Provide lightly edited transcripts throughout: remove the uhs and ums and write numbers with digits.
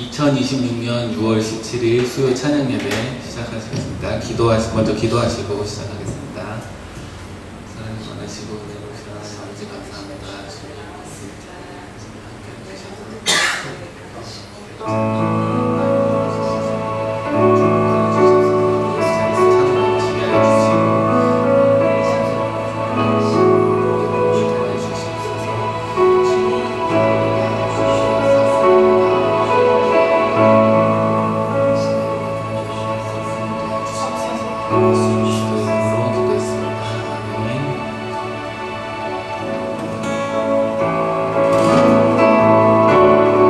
2026년 6월 17일 수요 찬양 예배 시작하겠습니다. 먼저 기도하시고 시작하겠습니다. 사랑을 원하시고 은혜 주시는 아버지 감사합니다. 주님 함께 해주셔서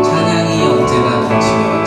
찬양이 언제나 넘치며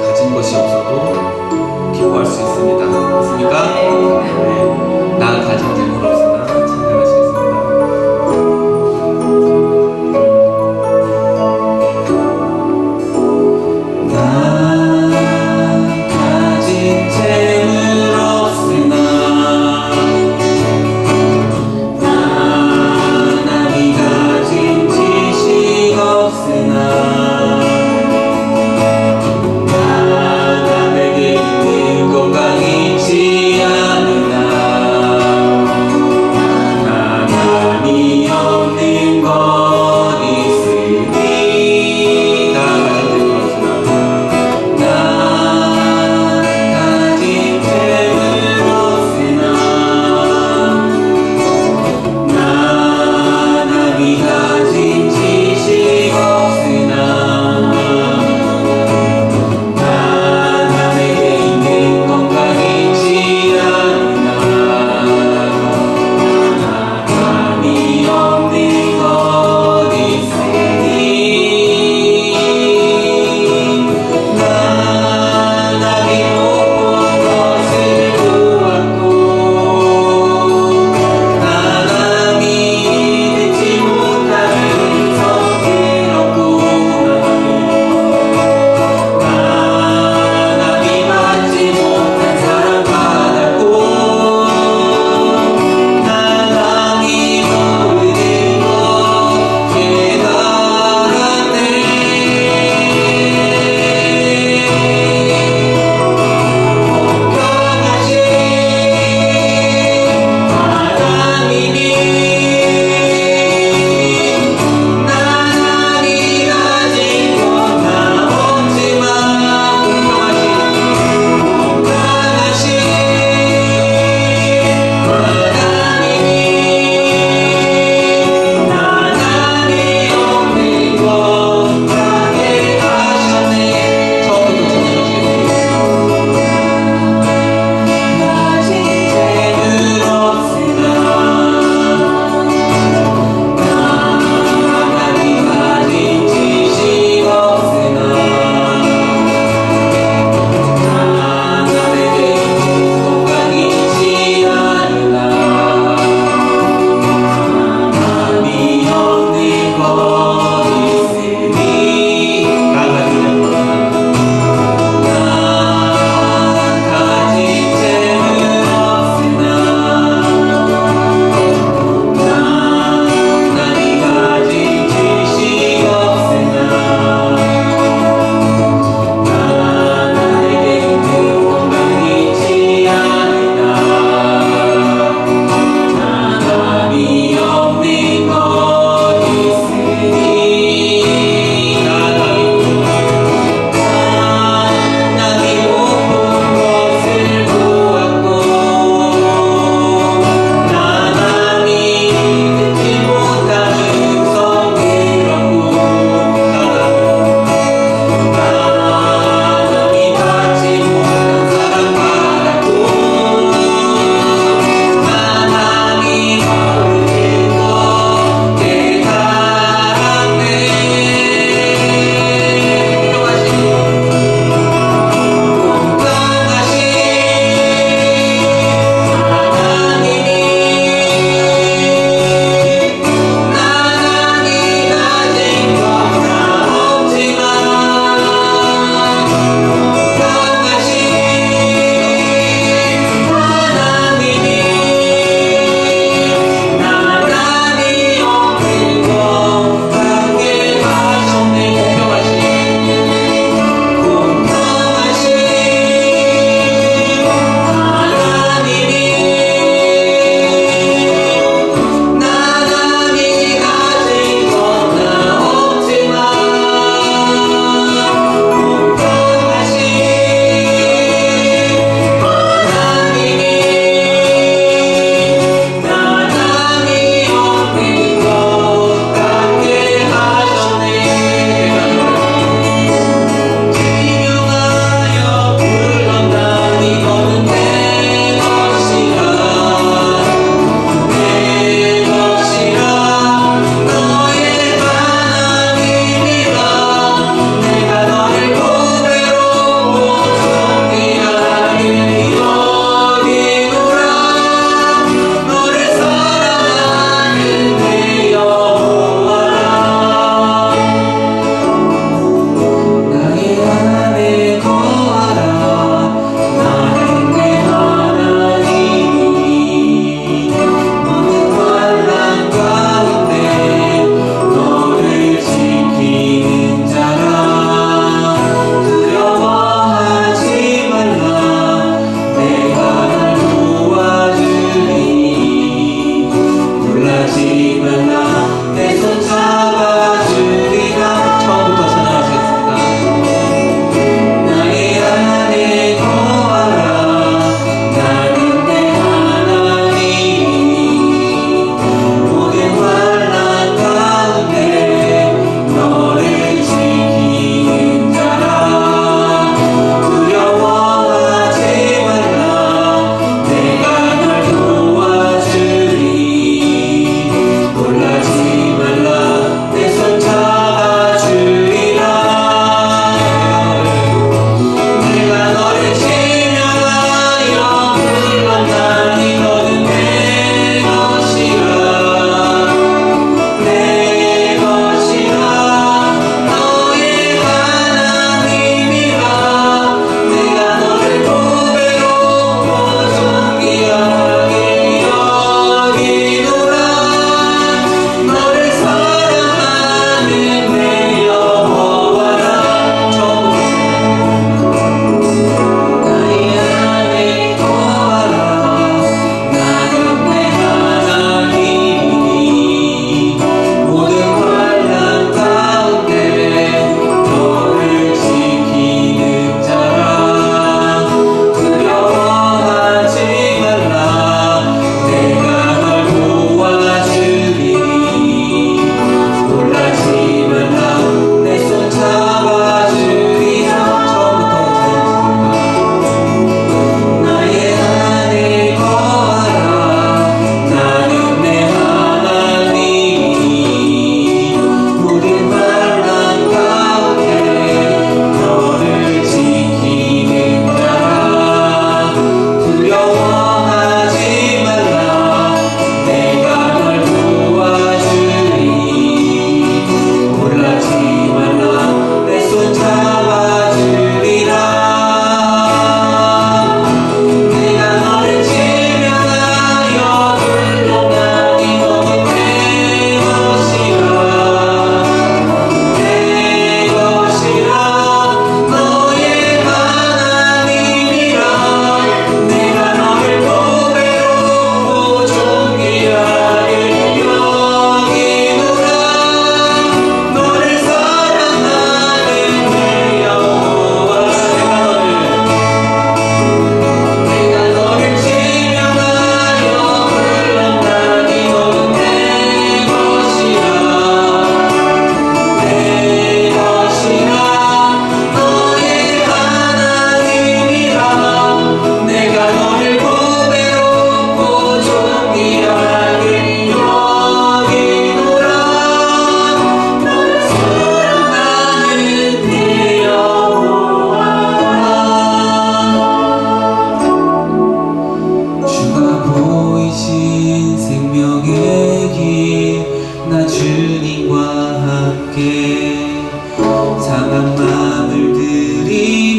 가진 것이 없어도 기뻐할 수 있습니다. 맞습니까? 네. 나 가진 재물 없으나 찬양하시겠습니다. 없으나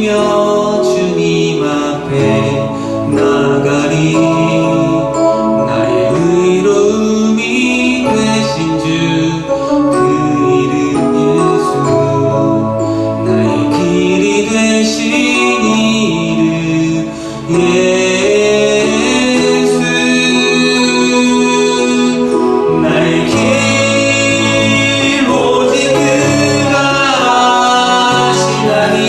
드리며 주님 앞에 나가리. 나의 의로움이 되신 주 그 이름 예수. 나의 길이 되신 이름 예수. 나의 길 오직 그가 아시나니.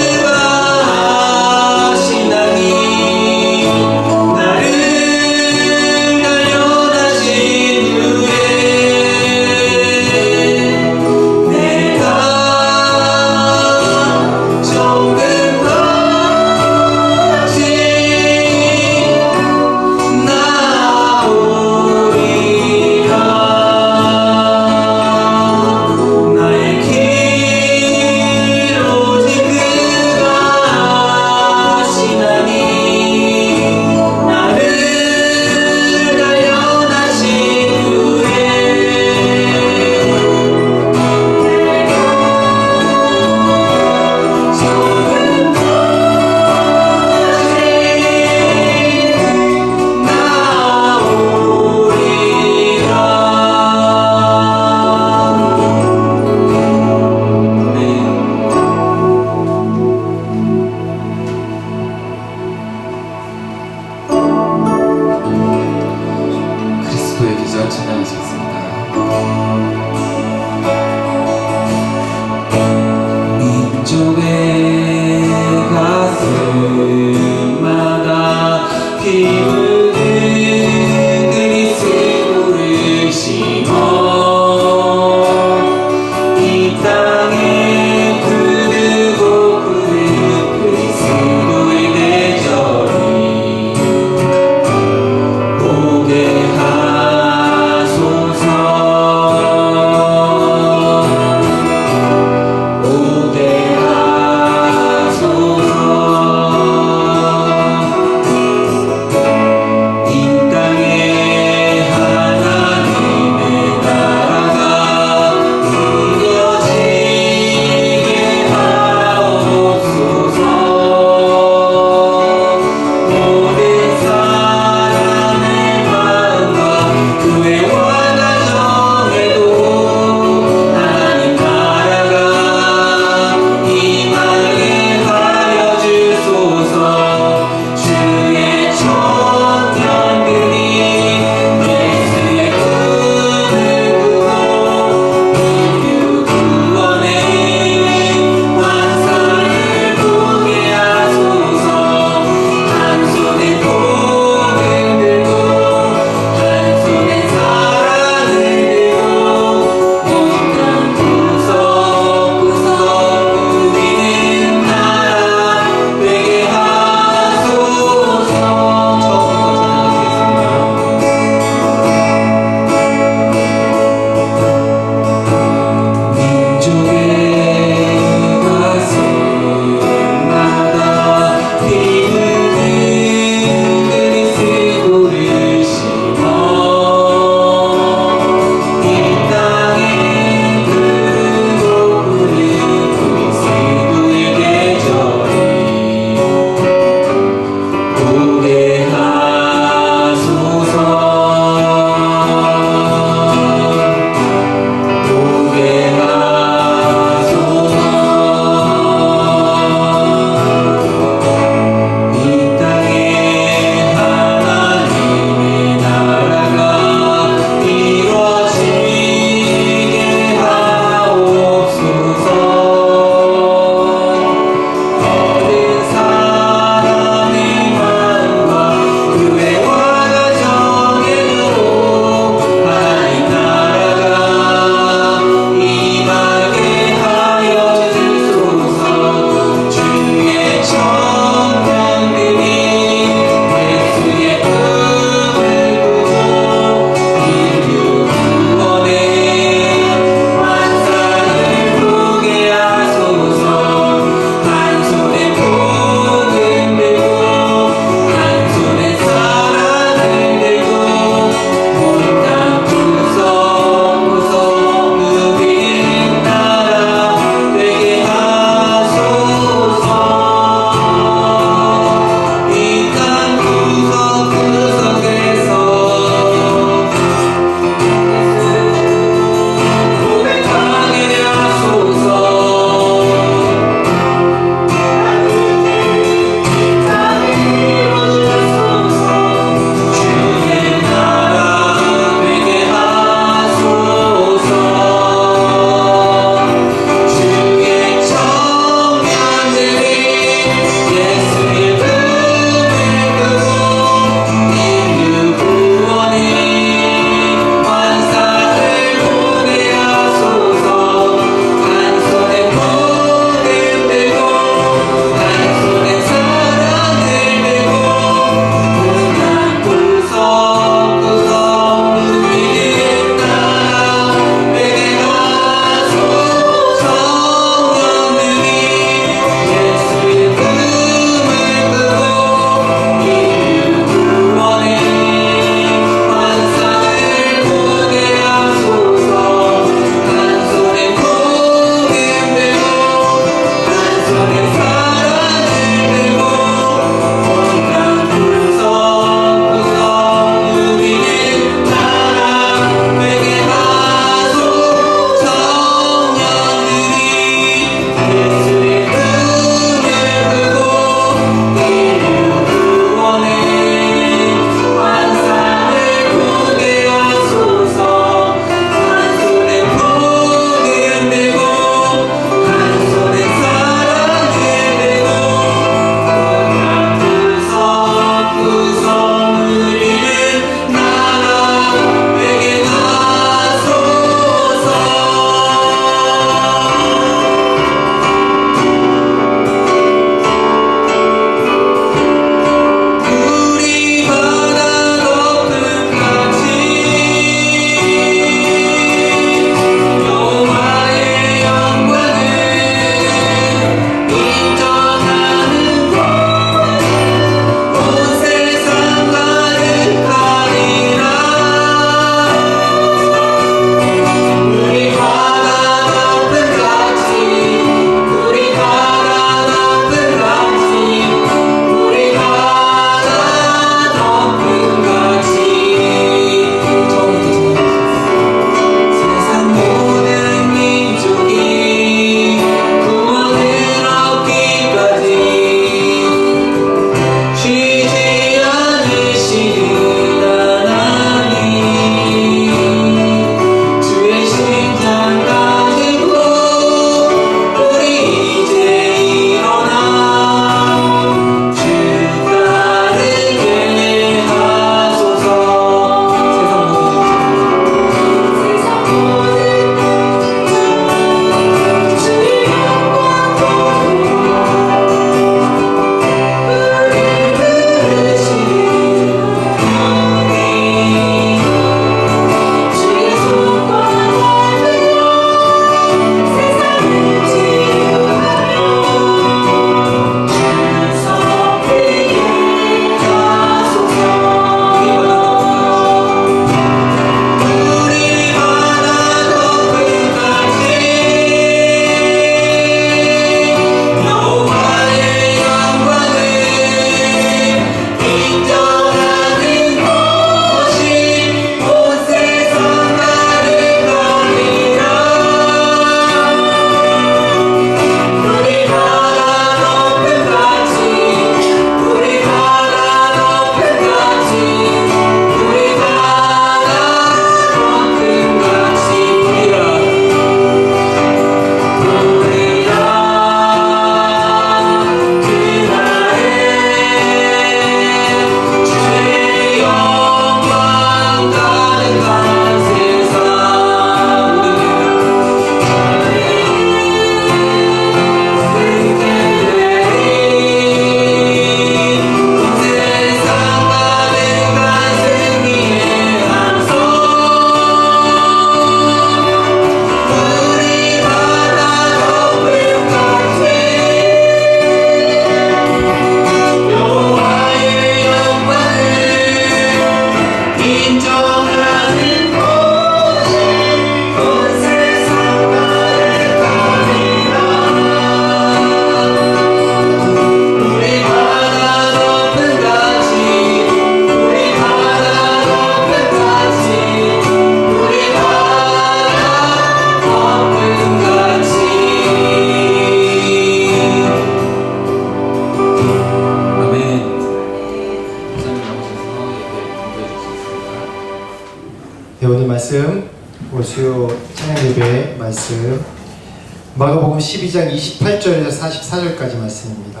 마가복음 12장 28절에서 44절까지 말씀입니다.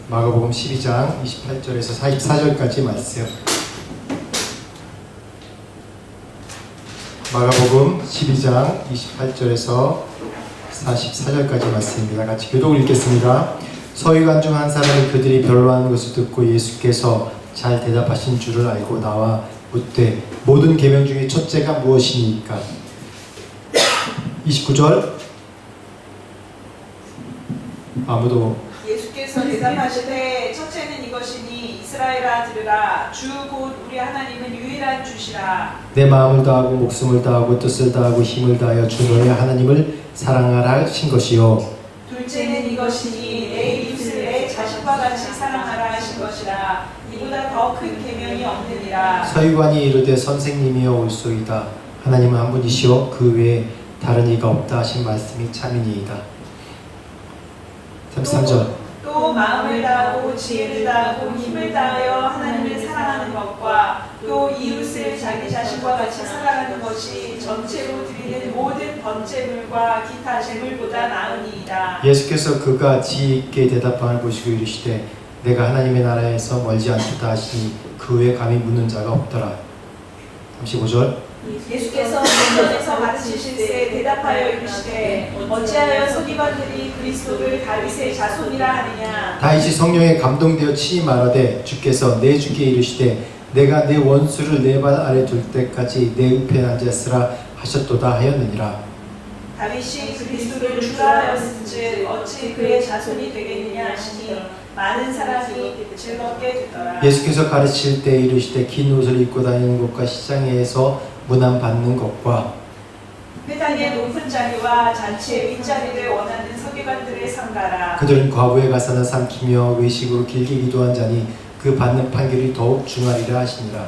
마가복음 12장 28절에서 44절까지 말씀. 마가복음 12장 28절에서 44절까지 말씀입니다. 같이 교독을 읽겠습니다. 서기관 중 한 사람이 그들이 변론하는 것을 듣고 예수께서 잘 대답하신 줄을 알고 나와 묻되 모든 계명 중에 첫째가 무엇이니까? 29절 아무도. 예수께서 대답하시되 첫째는 이것이니 이스라엘아 들으라. 주 곧 우리 하나님은 유일한 주시라. 내 마음을 다하고 목숨을 다하고 뜻을 다하고 힘을 다하여 주 너의 하나님을 사랑하라 하신 것이요. 둘째는 이것이니 내 이웃을 내 자신과 같이 사랑하라 하신 것이라. 이보다 더 큰 계명이 없느니라. 서기관이 이르되 선생님이여 올소이다. 하나님은 한 분이시오 그 외에 다른 이가 없다 하신 말씀이 참이니이다. 33절 또 마음을 다하고 지혜를 다하고 힘을 다하여 하나님을 사랑하는 것과 또 이웃을 자기 자신과 같이 사랑하는 것이 전체로 드리는 모든 번제물과 기타 제물보다 나으니이다. 예수께서 그가 지혜 있게 대답함을 보시고 이르시되 내가 하나님의 나라에서 멀지 않다 하시니 그 외에 감히 묻는 자가 없더라. 35절 예수께서 문전에서 가르치실 때 대답하여 이르시되 어찌하여 서기관들이 그리스도를 다윗의 자손이라 하느냐. 다윗이 성령에 감동되어 친히 말하되 주께서 내 주께 이르시되 내가 내 원수를 내 발 아래 둘 때까지 내 우편에 앉았으라 하셨도다 하였느니라. 다윗이 그리스도를 주라 하였은즉 어찌 그의 자손이 되겠느냐 하시니 많은 사람이 즐겁게 듣더라. 예수께서 가르칠 때 이르시되 긴 옷을 입고 다니는 것과 시장에서 문안 받는 것과 회당의 높은 자리와 잔치의 윗자리를 원하는 서기관들을 삼가라. 그들은 과부의 가산을 삼키며 외식으로 길게 기도한 자니 그 받는 판결이 더욱 중하리라 하시니라.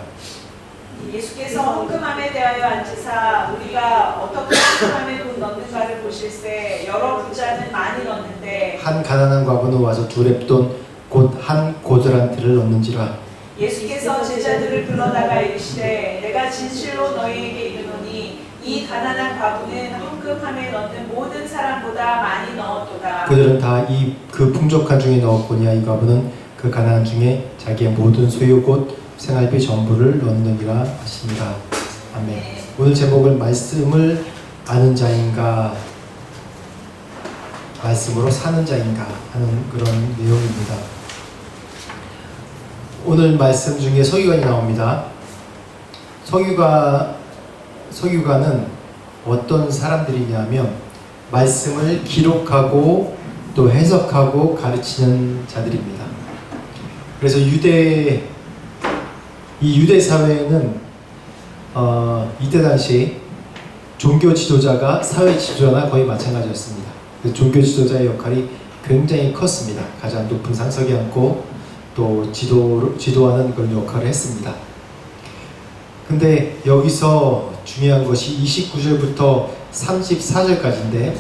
예수께서 헌금함에 대하여 앉으사 우리가 어떻게 헌금함에 돈 넣는가를 보실세 여러 부자는 많이 넣는데 한 가난한 과부는 와서 두 렙돈 곧 한 고드란트를 넣는지라. 예수께서 제자들을 불러다가 이르시되 내가 진실로 너희에게 이르노니 이 가난한 과부는 헌금함에 넣는 모든 사람보다 많이 넣었도다. 그들은 다 그 풍족한 중에 넣었거니와 이 과부는 그 가난한 중에 자기의 모든 소유 곧 생활비 전부를 넣느니라 하시니라. 아멘. 네. 오늘 제목은 말씀을 아는 자인가 말씀으로 사는 자인가 하는 그런 내용입니다. 오늘 말씀 중에 서기관이 나옵니다. 서기관은 어떤 사람들이냐면 말씀을 기록하고 또 해석하고 가르치는 자들입니다. 그래서 이 유대 사회에는 이때 당시 종교 지도자가 사회 지도자나 거의 마찬가지였습니다. 종교 지도자의 역할이 굉장히 컸습니다. 가장 높은 상석에 앉고 또 지도하는 그런 역할을 했습니다. 근데 여기서 중요한 것이 29절부터 34절까지인데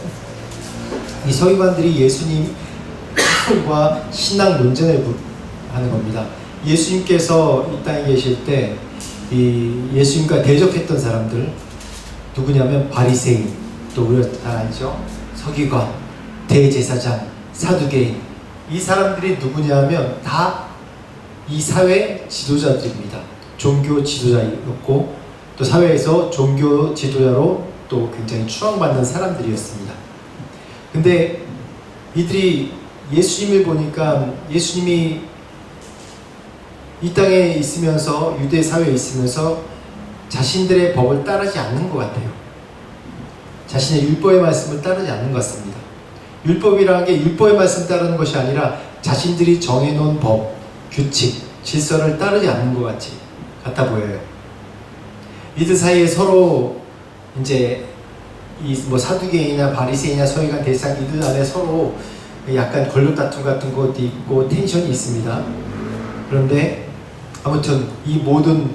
이 서기관들이 예수님과 신앙 논쟁을 하는 겁니다. 예수님께서 이 땅에 계실 때 이 예수님과 대적했던 사람들 누구냐면 바리새인, 또 우리가 잘 알죠? 서기관, 대제사장, 사두개인. 이 사람들이 누구냐면 다 이 사회 지도자들입니다. 종교 지도자였고 또 사회에서 종교 지도자로 또 굉장히 추앙받는 사람들이었습니다. 근데 이들이 예수님을 보니까 예수님이 이 땅에 있으면서 유대 사회에 있으면서 자신들의 법을 따르지 않는 것 같아요. 자신의 율법의 말씀을 따르지 않는 것 같습니다. 율법이라는 게 율법의 말씀 따르는 것이 아니라 자신들이 정해놓은 법, 규칙, 질서를 따르지 않는 것 같아 보여요. 이들 사이에 서로 이제 사두개인이나 바리새인이나 서기관 대상 이들 안에 서로 약간 권력 다툼 같은 것도 있고 텐션이 있습니다. 그런데 아무튼 이 모든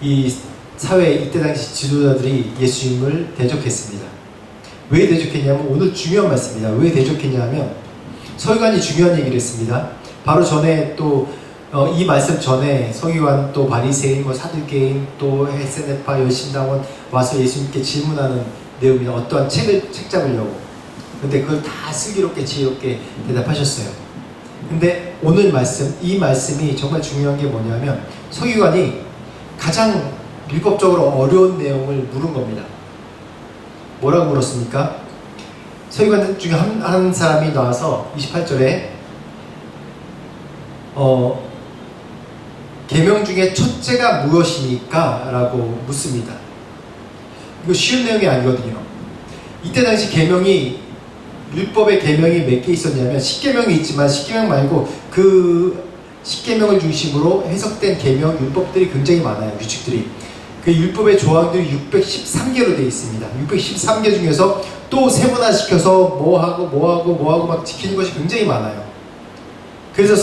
이 사회 이때 당시 지도자들이 예수님을 대적했습니다. 왜 대적했냐면 오늘 중요한 말씀입니다. 왜 대적했냐면 서기관이 중요한 얘기를 했습니다. 바로 전에 또 이 말씀 전에 서기관 또 바리새인 사두개인 또 헬세네파 열심당원 와서 예수님께 질문하는 내용이나 어떠한 책 잡으려고 근데 그걸 다 슬기롭게 지혜롭게 대답하셨어요. 근데 오늘 말씀, 이 말씀이 정말 중요한 게 뭐냐면 서기관이 가장 율법적으로 어려운 내용을 물은 겁니다. 뭐라고 물었습니까? 서기관 중에 한 사람이 나와서 28절에 계명 중에 첫째가 무엇입니까? 라고 묻습니다. 이거 쉬운 내용이 아니거든요. 이때 당시 계명이, 율법의 계명이 몇 개 있었냐면 10계명이 있지만 10계명 말고 그 10계명을 중심으로 해석된 계명, 율법들이 굉장히 많아요. 규칙들이. 그 율법의 조항들이 613개로 되어 있습니다. 613개 중에서 또 세분화시켜서 뭐하고 막 지키는 것이 굉장히 많아요. 그래서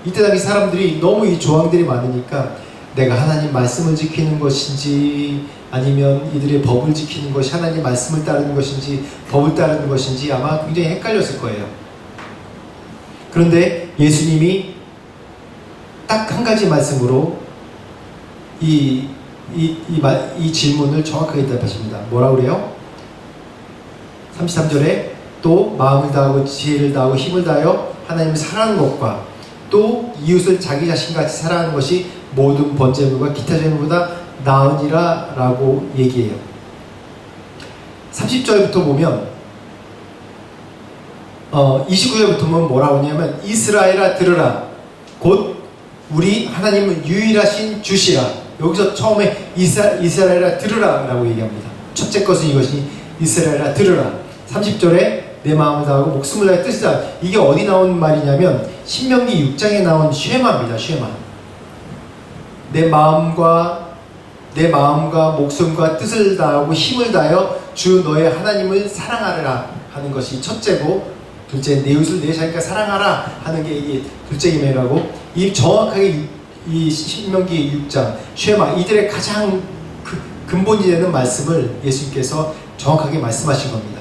이때 당시 사람들이 너무 이 조항들이 많으니까 내가 하나님 말씀을 지키는 것인지 아니면 이들의 법을 지키는 것이 하나님 말씀을 따르는 것인지 법을 따르는 것인지 아마 굉장히 헷갈렸을 거예요. 그런데 예수님이 딱 한 가지 말씀으로 이 질문을 정확하게 대답하십니다. 뭐라고 그래요? 33절에 또 마음을 다하고 지혜를 다하고 힘을 다하여 하나님을 사랑하는 것과 또 이웃을 자기 자신같이 사랑하는 것이 모든 번제물과 기타 제물보다 나으니라 라고 얘기해요. 30절부터 보면 29절부터 보면 뭐라고 하냐면 이스라엘아 들으라 곧 우리 하나님은 유일하신 주시라. 여기서 처음에 이스라엘아 들으라 라고 얘기합니다. 첫째 것은 이것이 이스라엘아 들으라. 30절에 내 마음을 다하고 목숨을 다해 뜻이다. 이게 어디 나온 말이냐면 신명기 6장에 나온 쉐마입니다. 쉐마. 내 마음과 목숨과 뜻을 다하고 힘을 다하여 주 너의 하나님을 사랑하라 하는 것이 첫째고, 둘째 내 이웃을 내 자신과 사랑하라 하는 게 이게 둘째 계명이라고. 이 정확하게 이 신명기 6장 쉐마, 이들의 가장 근본이 되는 말씀을 예수님께서 정확하게 말씀하신 겁니다.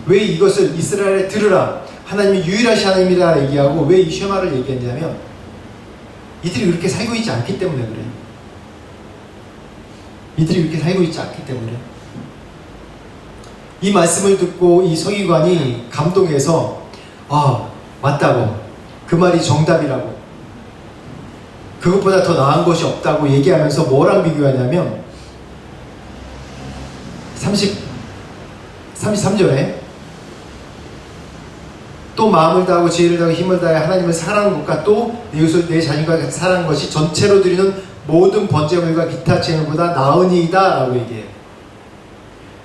왜 이것을 이스라엘에 들으라, 하나님이 유일하신 하나님이라 얘기하고 왜 이 쉐마를 얘기했냐면 이들이 그렇게 살고 있지 않기 때문에 그래요. 이들이 그렇게 살고 있지 않기 때문에. 이 말씀을 듣고 이 서기관이 감동해서 맞다고, 그 말이 정답이라고, 그것보다 더 나은 것이 없다고 얘기하면서 뭐랑 비교하냐면 33절에 또 마음을 다하고 지혜를 다하고 힘을 다해 하나님을 사랑하는 것과 또 내 이웃을 내 자신과 같이 사랑하는 것이 전체로 드리는 모든 번제물과 기타 제물보다 나으니이다 라고 얘기해요.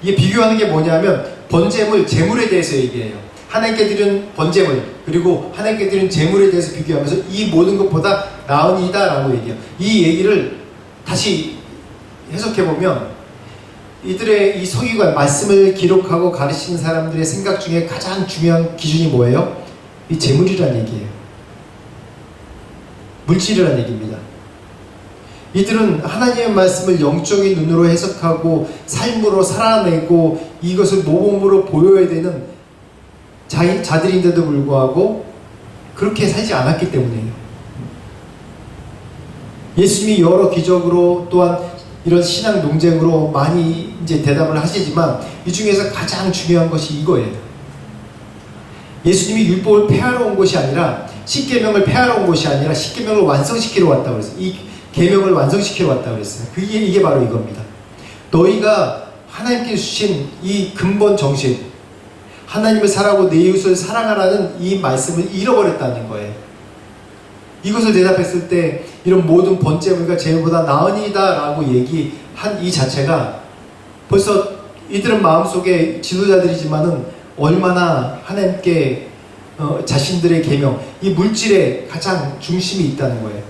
이게 비교하는 게 뭐냐면 번제물, 제물에 대해서 얘기해요. 하나님께 드리는 번제물 그리고 하나님께 드리는 제물에 대해서 비교하면서 이 모든 것보다 나으니이다 라고 얘기해요. 이 얘기를 다시 해석해보면 이들의 이 서기관, 말씀을 기록하고 가르치는 사람들의 생각 중에 가장 중요한 기준이 뭐예요? 이 제물이라는 얘기예요. 물질이라는 얘기입니다. 이들은 하나님의 말씀을 영적인 눈으로 해석하고 삶으로 살아내고 이것을 모범으로 보여야 되는 자들인데도 불구하고 그렇게 살지 않았기 때문이에요. 예수님이 여러 기적으로 또한 이런 신앙 논쟁으로 많이 이제 대답을 하시지만 이 중에서 가장 중요한 것이 이거예요. 예수님이 율법을 폐하러 온 것이 아니라 10계명을 폐하러 온 것이 아니라 10계명을 완성시키러 왔다고 그랬어요. 이 계명을 완성시키러 왔다고 그랬어요. 이게 바로 이겁니다. 너희가 하나님께 주신 이 근본 정신, 하나님을 사랑하고 내 이웃을 사랑하라는 이 말씀을 잃어버렸다는 거예요. 이것을 대답했을 때 이런 모든 번제물과 제물보다 나으니이다 라고 얘기한 이 자체가 벌써 이들은 마음속에 지도자들이지만은 얼마나 하나님께 자신들의 계명, 이 물질에 가장 중심이 있다는 거예요.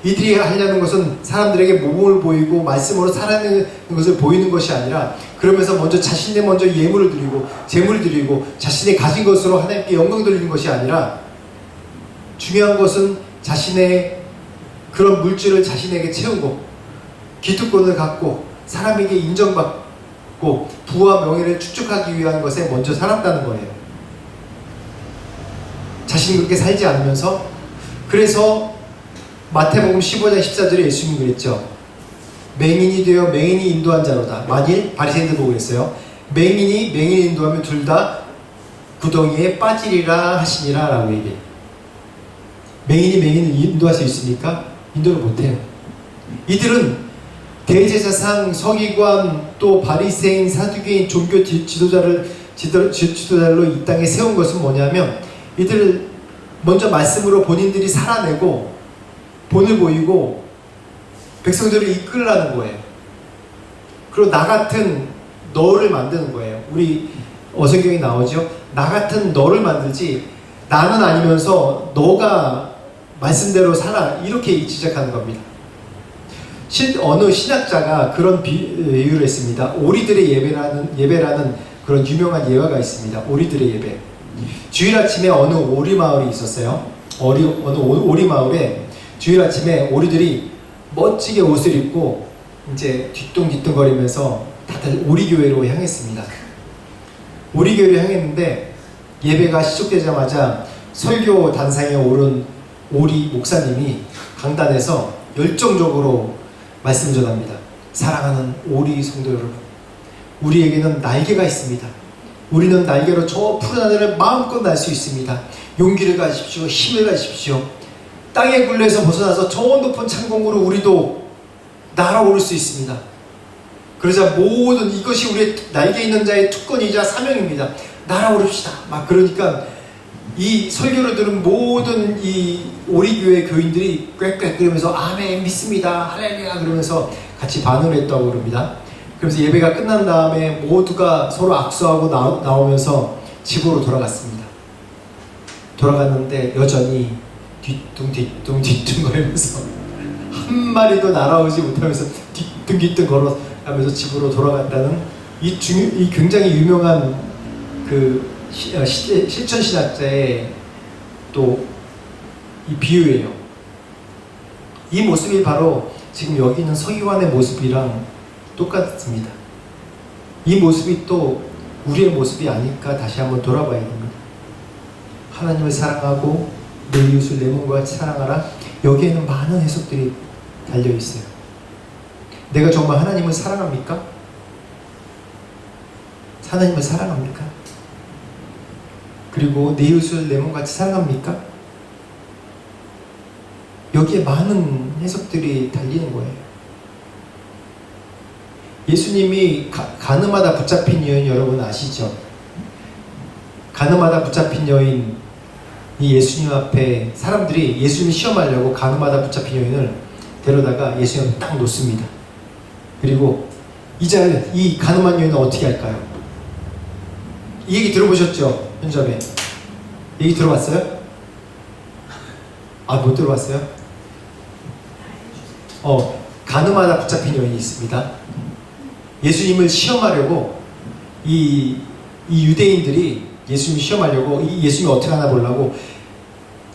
이들이 하려는 것은 사람들에게 모범을 보이고 말씀으로 살아내는 것을 보이는 것이 아니라 그러면서 자신의 먼저 예물을 드리고 제물을 드리고 자신이 가진 것으로 하나님께 영광 돌리는 것이 아니라 중요한 것은 자신의 그런 물질을 자신에게 채우고 기득권을 갖고 사람에게 인정받고 부와 명예를 축적하기 위한 것에 먼저 살았다는 거예요. 자신이 그렇게 살지 않으면서. 그래서 마태복음 15장 14절에 예수님이 그랬죠. 맹인이 되어 맹인이 인도한 자로다. 만일 바리새인들 보고 그랬어요. 맹인이 인도하면 둘 다 구덩이에 빠지리라 하시니라 라고 얘기해요. 맹인이 맹인을 인도할 수 있습니까? 인도를 못해요. 이들은 대제사장, 서기관, 또 바리새인, 사두개인, 종교 지도자로 이 땅에 세운 것은 뭐냐면 이들을 먼저 말씀으로 본인들이 살아내고 본을 보이고 백성들을 이끌라는 거예요. 그리고 나 같은 너를 만드는 거예요. 우리 어성경에 나오죠. 나 같은 너를 만들지 나는 아니면서 너가 말씀대로 살아, 이렇게 지적하는 겁니다. 어느 신학자가 그런 비유를 했습니다. 오리들의 예배라는 그런 유명한 예화가 있습니다. 오리들의 예배. 주일 아침에 어느 오리 마을이 있었어요. 어느 오리 마을에 주일 아침에 오리들이 멋지게 옷을 입고 이제 뒤뚱뒤뚱거리면서 다들 오리교회로 향했습니다. 오리교회를 향했는데 예배가 시작되자마자 설교 단상에 오른 오리 목사님이 강단에서 열정적으로 말씀 전합니다. 사랑하는 오리 성도 여러분, 우리에게는 날개가 있습니다. 우리는 날개로 저 푸른 하늘을 마음껏 날 수 있습니다. 용기를 가지십시오. 힘을 가지십시오. 땅의 굴레에서 벗어나서 저 높은 창공으로 우리도 날아오를 수 있습니다. 그러자 모든 이것이 우리의 날개 있는 자의 특권이자 사명입니다. 날아오릅시다. 막 그러니까 이 설교를 들은 모든 이 오리교회 교인들이 꽥꽥 그러면서 아멘 믿습니다 할렐루야 그러면서 같이 반응을 했다고 그럽니다. 그래서 예배가 끝난 다음에 모두가 서로 악수하고 나오면서 집으로 돌아갔습니다. 돌아갔는데 여전히 뒤뚱 거리면서 한 마리도 날아오지 못하면서 뒤뚱 걸어가면서 집으로 돌아갔다는 이 굉장히 유명한 그 실천신학자의 또 이 비유예요. 이 모습이 바로 지금 여기 있는 서기관의 모습이랑 똑같습니다. 이 모습이 또 우리의 모습이 아닐까 다시 한번 돌아봐야 됩니다. 하나님을 사랑하고 내 이웃을 내 몸과 같이 사랑하라. 여기에는 많은 해석들이 달려있어요. 내가 정말 하나님을 사랑합니까? 하나님을 사랑합니까? 그리고 내 이웃을 내 몸같이 사랑합니까? 여기에 많은 해석들이 달리는 거예요. 예수님이 가늠하다 붙잡힌 여인 여러분 아시죠? 가늠하다 붙잡힌 여인, 이 예수님 앞에 사람들이 예수님 시험하려고 가늠하다 붙잡힌 여인을 데려다가 예수님 딱 놓습니다. 그리고 이 가늠한 여인은 어떻게 할까요? 이 얘기 들어보셨죠? 현접에 얘기 들어봤어요? 못 들어봤어요? 가늠하다 붙잡힌 여인이 있습니다. 예수님을 시험하려고 이 유대인들이 예수님을 시험하려고 예수님이 어떻게 하나 보려고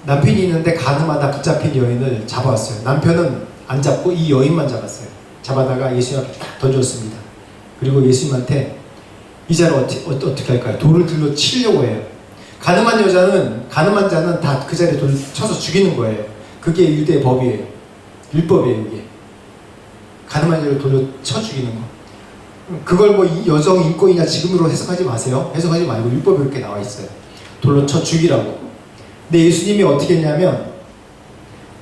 남편이 있는데 가늠하다 붙잡힌 여인을 잡아왔어요. 남편은 안 잡고 이 여인만 잡았어요. 잡아다가 예수님 앞에 딱 던졌습니다. 그리고 예수님한테 이 자를 어떻게 할까요? 돌을 들로 치려고 해요. 가늠한 자는 다 그 자리에 돌을 쳐서 죽이는 거예요. 그게 유대의 법이에요. 율법이에요, 이게. 가늠한 자를 돌로 쳐 죽이는 거. 그걸 뭐 여성 인권이냐 지금으로 해석하지 마세요. 해석하지 말고 율법에 이렇게 나와 있어요. 돌로 쳐 죽이라고. 근데 예수님이 어떻게 했냐면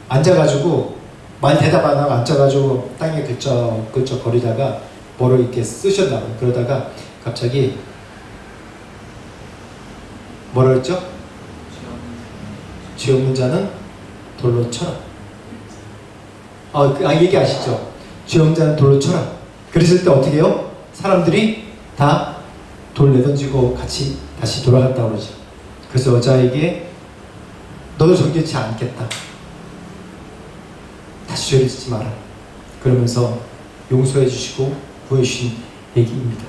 앉아가지고 말 대답 안 하고 앉아가지고 땅에 긁적 거리다가 뭐로 이렇게 쓰셨나봐요. 그러다가 갑자기 뭐라 그랬죠? 죄 없는 자는 돌로 쳐라. 얘기 아시죠? 죄 없는 자는 돌로 쳐라. 그랬을 때 어떻게 해요? 사람들이 다 돌 내던지고 같이 다시 돌아갔다고 그러죠. 그래서 여자에게 너를 정죄치 않겠다. 다시 죄를 짓지 마라. 그러면서 용서해 주시고 구해 주신 얘기입니다.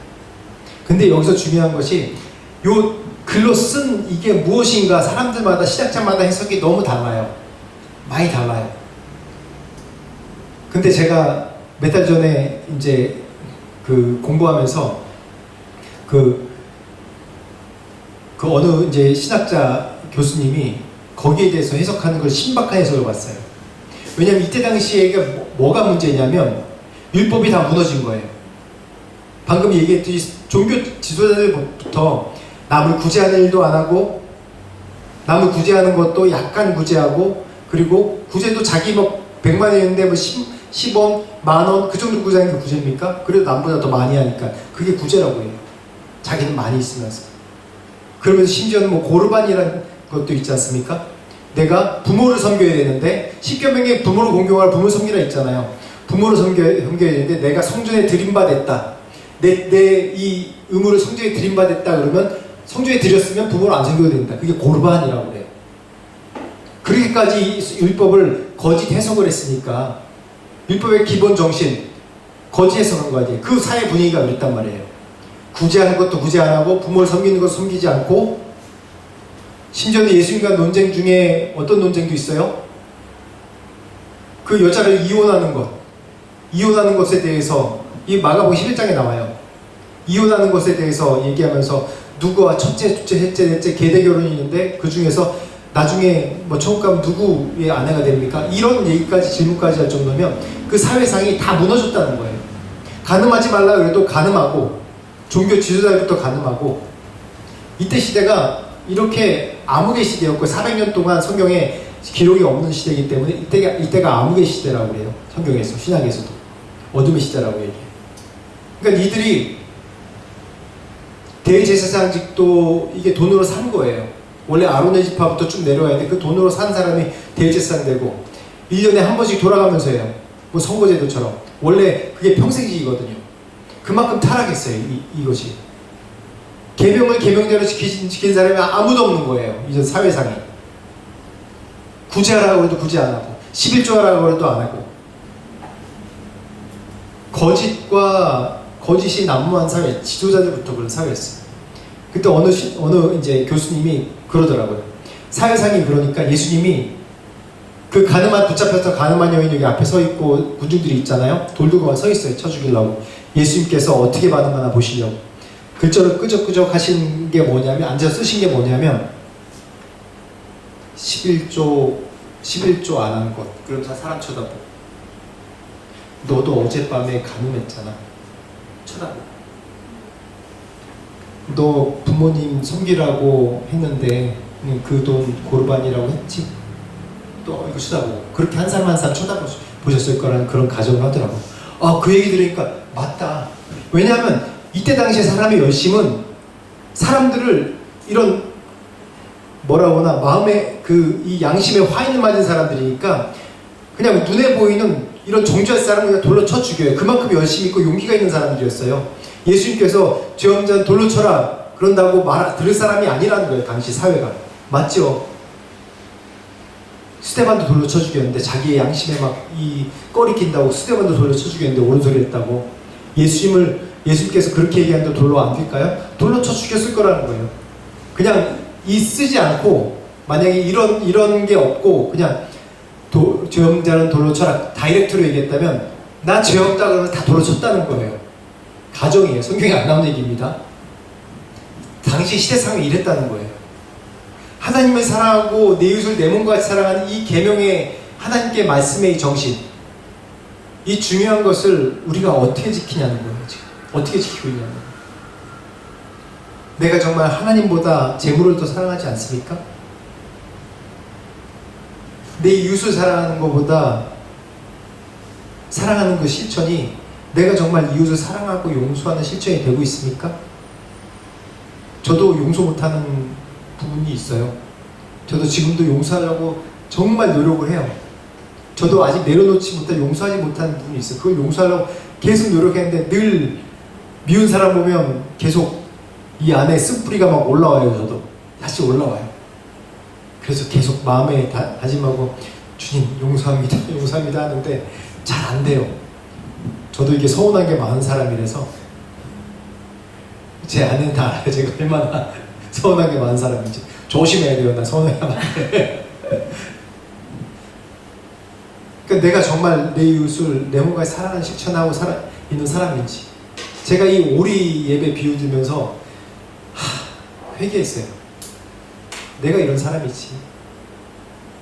근데 여기서 중요한 것이 요 글로 쓴 이게 무엇인가 사람들마다 신학자마다 해석이 너무 달라요. 많이 달라요. 근데 제가 몇 달 전에 이제 공부하면서 어느 이제 신학자 교수님이 거기에 대해서 해석하는 걸 신박한 해석을 봤어요. 왜냐면 이때 당시에 이게 뭐가 문제냐면 율법이 다 무너진 거예요. 방금 얘기했듯이 종교 지도자들부터 남을 구제하는 일도 안 하고, 남을 구제하는 것도 약간 구제하고, 그리고 구제도 자기 뭐 100만 원인데 뭐 10원, 만원 그 정도 구제하는 게 구제입니까? 그래도 남보다 더 많이 하니까 그게 구제라고 해요. 자기는 많이 있으면서. 그러면서 심지어는 뭐 고르반이라는 것도 있지 않습니까? 내가 부모를 섬겨야 되는데, 십계명에 부모를 공경하라, 부모를 섬기라 있잖아요. 부모를 섬겨야 되는데 내가 성전에 드림받았다, 내 이 의무를 성전에 드림받았다 그러면, 성전에 드렸으면 부모를 안 섬겨야 된다. 그게 고르반이라고 그래요. 그렇게까지 율법을 거짓 해석을 했으니까, 율법의 기본 정신 거짓 해석한 거 아니에요. 그 사회 분위기가 그랬단 말이에요. 구제하는 것도 구제 안 하고, 부모를 섬기는 것도 섬기지 않고, 심지어는 예수님과 논쟁 중에 어떤 논쟁도 있어요? 그 여자를 이혼하는 것에 대해서, 이 마가복음 11장에 나와요. 이혼하는 것에 대해서 얘기하면서 누구와 첫째, 둘째, 셋째, 넷째 계대 결혼이 있는데 그 중에서 나중에 뭐 천국 가면 누구의 아내가 됩니까? 이런 얘기까지, 질문까지 할 정도면 그 사회상이 다 무너졌다는 거예요. 가늠하지 말라 그래도 가늠하고, 종교 지도자부터 가늠하고, 이때 시대가 이렇게 암흑의 시대였고, 400년 동안 성경에 기록이 없는 시대이기 때문에 이때가 암흑의 시대라고 그래요. 성경에서, 신약에서도 어둠의 시대라고 얘기해요. 그러니까 이들이 대제사장직도 이게 돈으로 산 거예요. 원래 아론의 지파부터 쭉 내려와야 돼. 그 돈으로 산 사람이 대제사장 되고, 1년에 한 번씩 돌아가면서 해요. 뭐 선거제도처럼. 원래 그게 평생직이거든요. 그만큼 타락했어요, 이것이. 계명을 계명대로 지킨 사람이 아무도 없는 거예요, 이전 사회상에. 구제하라고 해도 구제 안 하고, 11조 하라고 해도 안 하고. 거짓이 난무한 사회, 지도자들부터 그런 사회였어요. 그때 어느 이제 교수님이 그러더라고요. 사회상이 그러니까 예수님이 그 붙잡혔던 가늠한 여인 여기 앞에 서 있고, 군중들이 있잖아요. 돌 들고 서 있어요, 쳐 죽이려고. 예수님께서 어떻게 반응하나 보시려고. 글자를 끄적끄적 하신 게 뭐냐면, 앉아서 쓰신 게 뭐냐면, 11조 안 한 것. 그러면서 사람 쳐다보고, 너도 어젯밤에 가늠했잖아. 쳐다보고. 너 부모님 섬기라고 했는데 그 돈 고르반이라고 했지? 또 이거 쳐다보고. 그렇게 한 사람 한 사람 쳐다보셨을 거라는 그런 가정을 하더라고. 그 얘기 들으니까 맞다. 왜냐하면 이때 당시에 사람의 열심은 사람들을 이런 뭐라고 하나, 마음에 이 양심에 화인을 맞은 사람들이니까 그냥 눈에 보이는 이런 정죄할 사람을 그냥 돌로 쳐 죽여요. 그만큼 열심히 있고 용기가 있는 사람들이었어요. 예수님께서 죄 없는 자는 돌로 쳐라 그런다고 들을 사람이 아니라는 거예요, 당시 사회가. 맞죠? 스데반도 돌로 쳐 죽였는데, 자기의 양심에 막 이 꺼리 낀다고 스데반도 돌로 쳐 죽였는데 옳은 소리 했다고. 예수님께서 그렇게 얘기하는데 돌로 안 낄까요? 돌로 쳐 죽였을 거라는 거예요. 그냥 쓰지 않고, 만약에 이런 게 없고 그냥 죄 없는 자는 돌로 쳐라 다이렉트로 얘기했다면, 나 죄 없다 그러면 다 돌로 쳤다는 거예요. 가정이에요. 성경에 안 나오는 얘기입니다. 당시 시대상이 이랬다는 거예요. 하나님을 사랑하고 내 이웃을 내 몸과 같이 사랑하는 이 계명의 하나님께 말씀의 이 정신, 이 중요한 것을 우리가 어떻게 지키냐는 거예요. 지금 어떻게 지키고 있냐는 거예요. 내가 정말 하나님보다 재물을 더 사랑하지 않습니까? 내 이웃을 사랑하는 것보다 사랑하는 그 실천이, 내가 정말 이웃을 사랑하고 용서하는 실천이 되고 있습니까? 저도 용서 못하는 부분이 있어요. 저도 지금도 용서하려고 정말 노력을 해요. 저도 아직 내려놓지 못한, 용서하지 못하는 부분이 있어요. 그걸 용서하려고 계속 노력했는데 늘 미운 사람 보면 계속 이 안에 쓴뿌리가 막 올라와요. 저도 다시 올라와요. 그래서 계속 마음에 다짐하고, 주님 용서합니다 용서합니다 하는데 잘 안 돼요. 저도 이게 서운한 게 많은 사람이라서, 제 아내는 다 알아요. 제가 얼마나 서운한 게 많은 사람인지. 조심해야 돼요. 나 서운하면 안 돼. 그러니까 내가 정말 내 이웃을 내 몸과 사랑을 실천하고 있는 사람인지. 제가 이 오리 예배 비유 들면서 회개했어요. 내가 이런 사람이지.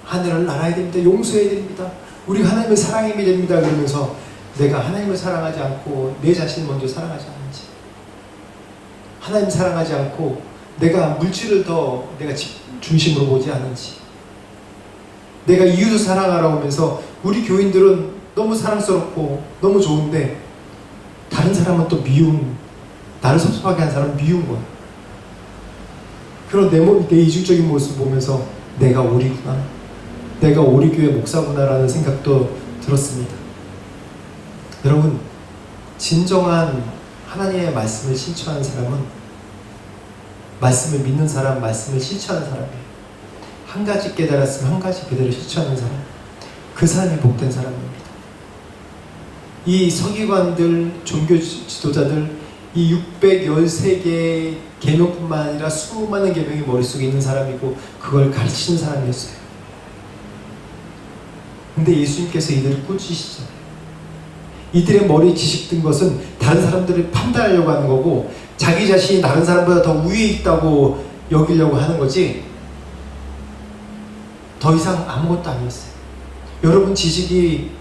하늘을 날아야 됩니다. 용서해야 됩니다. 우리 하나님을 사랑해야 됩니다. 그러면서 내가 하나님을 사랑하지 않고 내 자신을 먼저 사랑하지 않는지, 하나님 사랑하지 않고 내가 물질을 더 내가 중심으로 보지 않은지, 내가 이웃을 사랑하라고 하면서 우리 교인들은 너무 사랑스럽고 너무 좋은데 다른 사람은 또 미운, 나를 섭섭하게 한 사람은 미운 거야. 그런 내 이중적인 모습을 보면서 내가 오리구나, 내가 오리 교회 목사구나라는 생각도 들었습니다. 여러분, 진정한 하나님의 말씀을 실천하는 사람은, 말씀을 믿는 사람, 말씀을 실천하는 사람이에요. 한 가지 깨달았으면 한 가지 그대로 실천하는 사람, 그 사람이 복된 사람입니다. 이 서기관들, 종교 지도자들, 이 613개의 계명뿐만 아니라 수많은 계명이 머릿속에 있는 사람이고 그걸 가르치는 사람이었어요. 근데 예수님께서 이들을 꾸짖으시잖아요. 이들의 머리에 지식 든 것은 다른 사람들을 판단하려고 하는 거고 자기 자신이 다른 사람보다 더 위에 있다고 여기려고 하는 거지, 더 이상 아무것도 아니었어요. 여러분 지식이,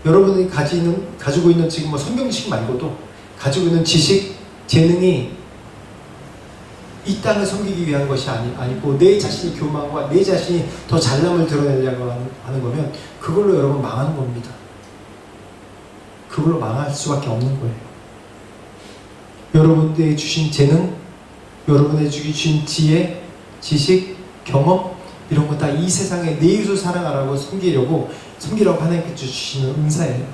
여러분이 가지고 있는 지금 뭐 성경 지식 말고도 가지고 있는 지식, 재능이 이 땅을 섬기기 위한 것이 아니고 내 자신이 교만과 내 자신이 더 잘남을 드러내려고 하는 거면 그걸로 여러분 망하는 겁니다. 그걸로 망할 수밖에 없는 거예요. 여러분들이 주신 재능, 여러분의 주신 지혜, 지식, 경험, 이런 거 다 이 세상에 내 이웃을 사랑하라고 섬기라고 하나님께서 주시는 은사예요.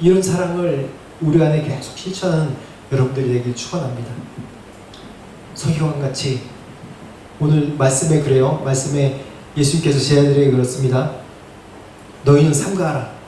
이런 사랑을 우리 안에 계속 실천하는 여러분들이 되길 축원합니다. 서기관같이 오늘 말씀에 그래요. 말씀에 예수님께서 제 아들에게 그렇습니다. 너희는 삼가하라.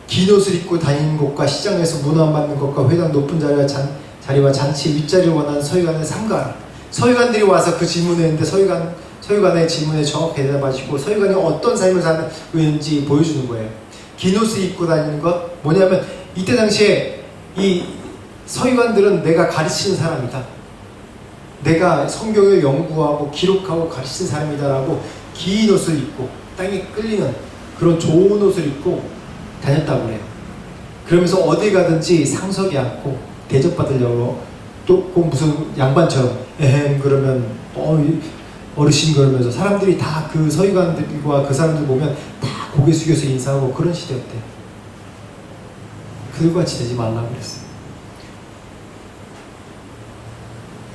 긴 옷을 입고 다니는 것과 시장에서 문안 받는 것과 회당 높은 자리와 잔치 윗자리를 원하는 서기관을 삼가하라. 서기관들이 와서 그 질문을 했는데 서기관의 질문에 정확히 대답하시고 서기관이 어떤 삶을 사는지 보여주는 거예요. 긴 옷을 입고 다니는 것, 뭐냐면 이때 당시에 이 서기관들은 내가 가르치는 사람이다, 내가 성경을 연구하고 기록하고 가르치는 사람이다라고 긴 옷을 입고 땅에 끌리는 그런 좋은 옷을 입고 다녔다고 그래요. 그러면서 어디 가든지 상석이 않고 대접받으려고, 또 꼭 무슨 양반처럼 그러면 어르신 그러면서 사람들이 다 그 서기관들과 그 사람들 보면 다 고개 숙여서 인사하고 그런 시대였대요. 그들같이 되지 말라고 그랬어요.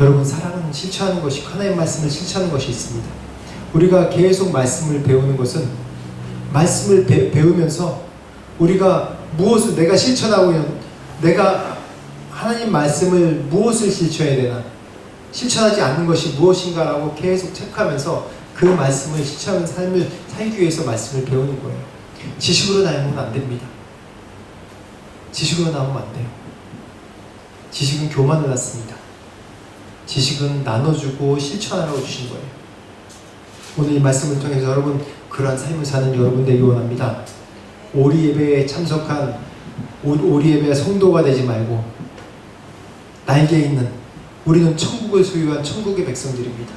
여러분, 사랑은 실천하는 것이, 하나님의 말씀을 실천하는 것이 있습니다. 우리가 계속 말씀을 배우는 것은, 말씀을 배우면서 우리가 무엇을 내가 실천하고 있는, 내가 하나님 말씀을 무엇을 실천해야 되나, 실천하지 않는 것이 무엇인가라고 계속 체크하면서 그 말씀을 실천하는 삶을 살기 위해서 말씀을 배우는 거예요. 지식으로 나오면 안 됩니다. 지식으로 나오면 안 돼요. 지식은 교만을 낳습니다. 지식은 나눠주고 실천하라고 주신 거예요. 오늘 이 말씀을 통해서 여러분, 그러한 삶을 사는 여러분 되기 원합니다. 오리 예배에 참석한 오리 예배 성도가 되지 말고, 날개 있는, 우리는 천국을 소유한 천국의 백성들입니다.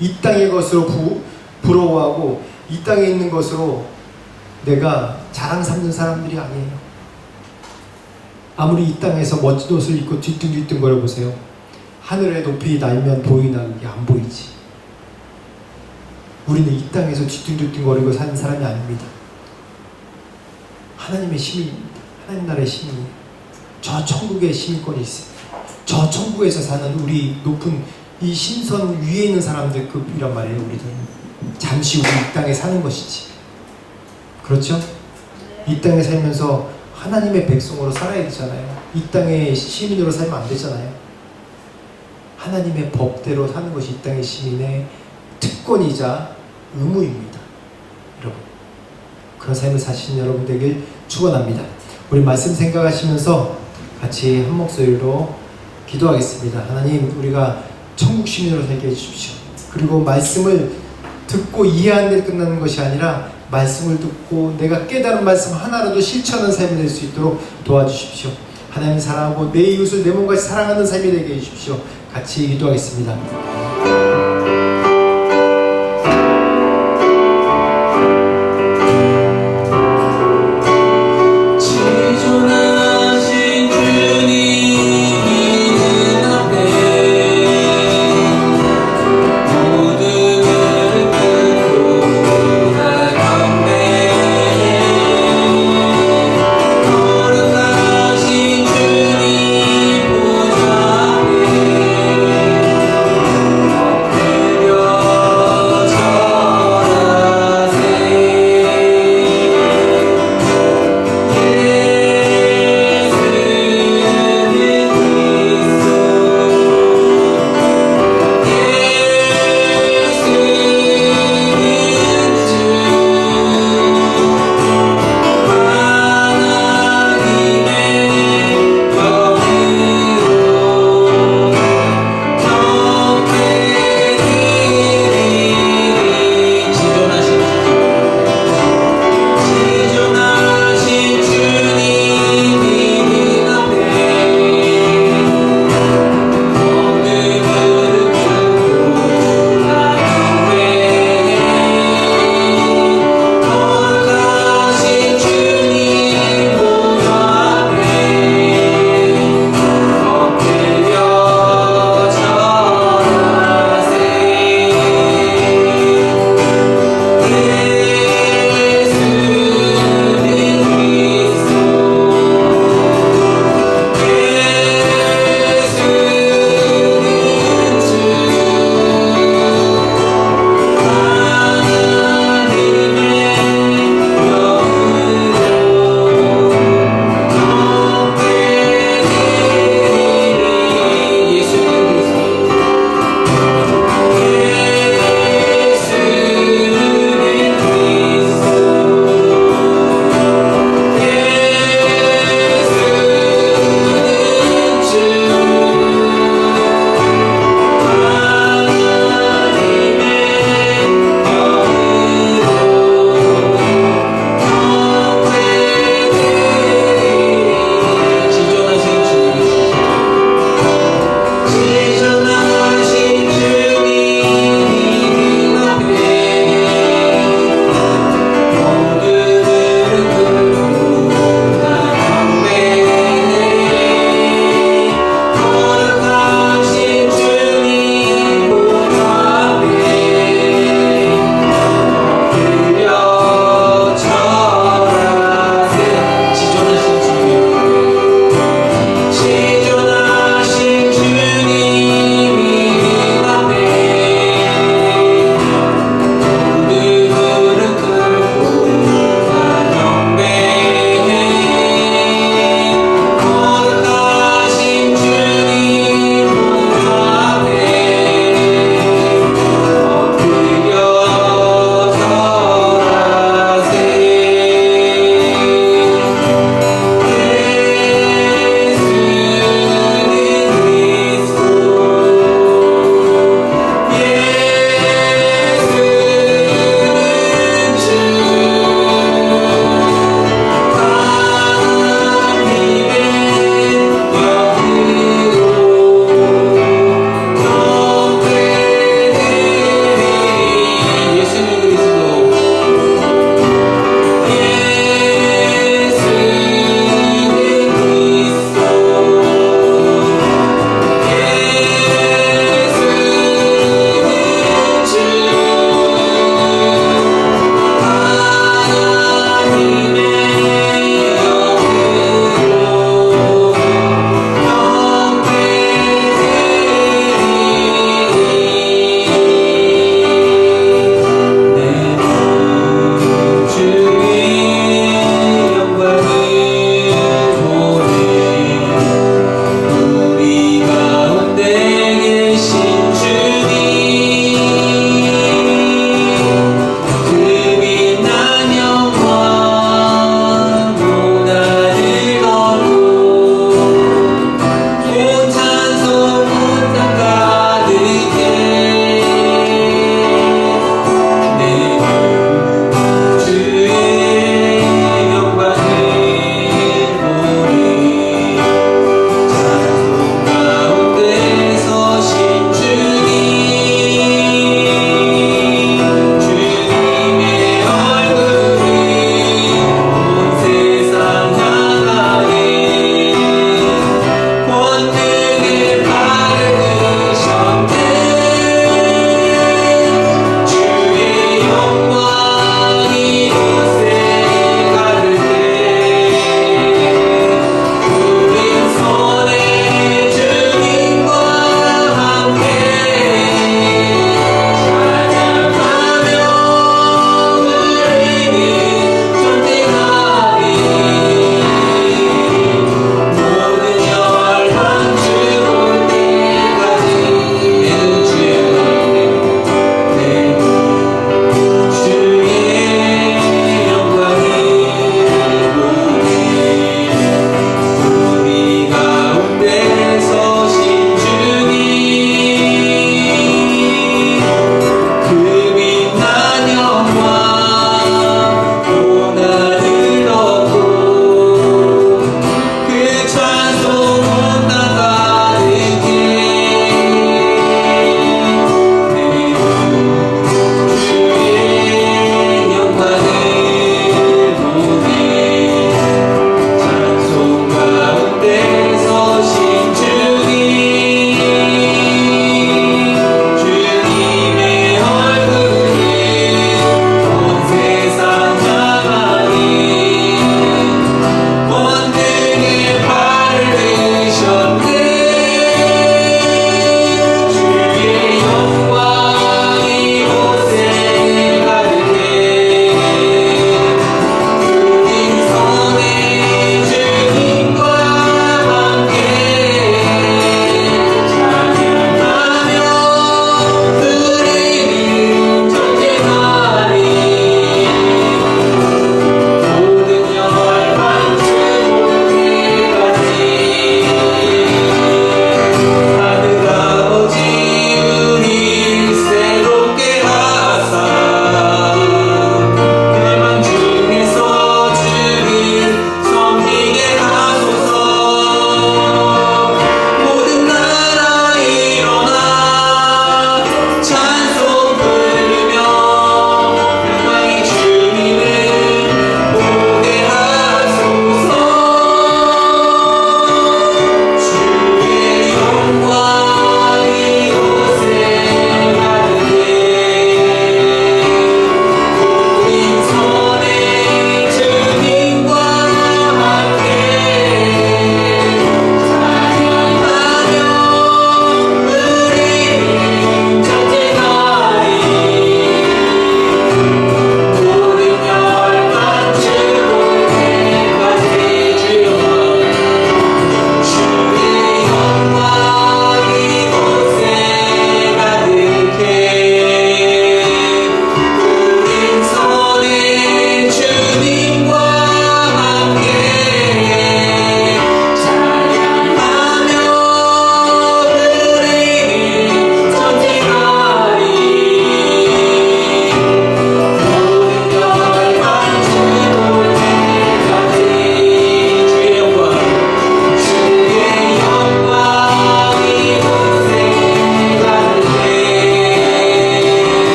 이 땅의 것으로 부러워하고 이 땅에 있는 것으로 내가 자랑 삼는 사람들이 아니에요. 아무리 이 땅에서 멋진 옷을 입고 뒤뚱뒤뚱 거려보세요. 하늘에 높이 날면 보이나? 그게 안 보이지. 우리는 이 땅에서 뒤뚱뒤뚱 거리고 사는 사람이 아닙니다. 하나님의 시민입니다. 하나님 나라의 시민이에요. 저 천국의 시민권이 있어요. 저 천국에서 사는 우리 높은 이 신선 위에 있는 사람들급이란 말이에요. 우리들은 잠시 우리 이 땅에 사는 것이지. 그렇죠? 이 땅에 살면서 하나님의 백성으로 살아야 되잖아요. 이 땅의 시민으로 살면 안 되잖아요. 하나님의 법대로 사는 것이 이 땅의 시민의 특권이자 의무입니다. 여러분, 그런 삶을 사시는 여러분 되길 축원합니다. 우리 말씀 생각하시면서 같이 한 목소리로 기도하겠습니다. 하나님, 우리가 천국 시민으로 살게 해주십시오. 그리고 말씀을 듣고 이해하는 데 끝나는 것이 아니라 말씀을 듣고 내가 깨달은 말씀 하나라도 실천하는 삶이 될 수 있도록 도와주십시오. 하나님 사랑하고 내 이웃을 내 몸같이 사랑하는 삶이 되게 해주십시오. 같이 기도하겠습니다. 지존하신 주님 있는 앞에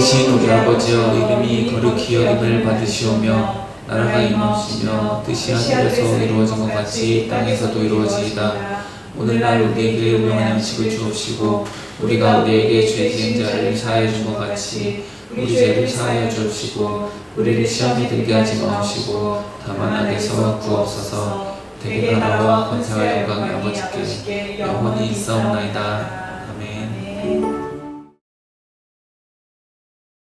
왕이신 우리 아버지여 이름이 거룩히 여김을 받으시오며 나라가 임하시며 뜻이 하늘에서 이루어진 것 같이 땅에서도 이루어지이다. 오늘날 우리에게 일용할 양식을 주옵시고 우리가 우리에게 죄 지은 자를 사하여 준 것 같이 우리 죄를 사하여 주옵시고 우리를 시험에 들게 하지 마옵시고 다만 악에서 구하옵소서. 대개 나라와 권세와 영광이 아버지께 영원히 있사옵나이다. 아멘.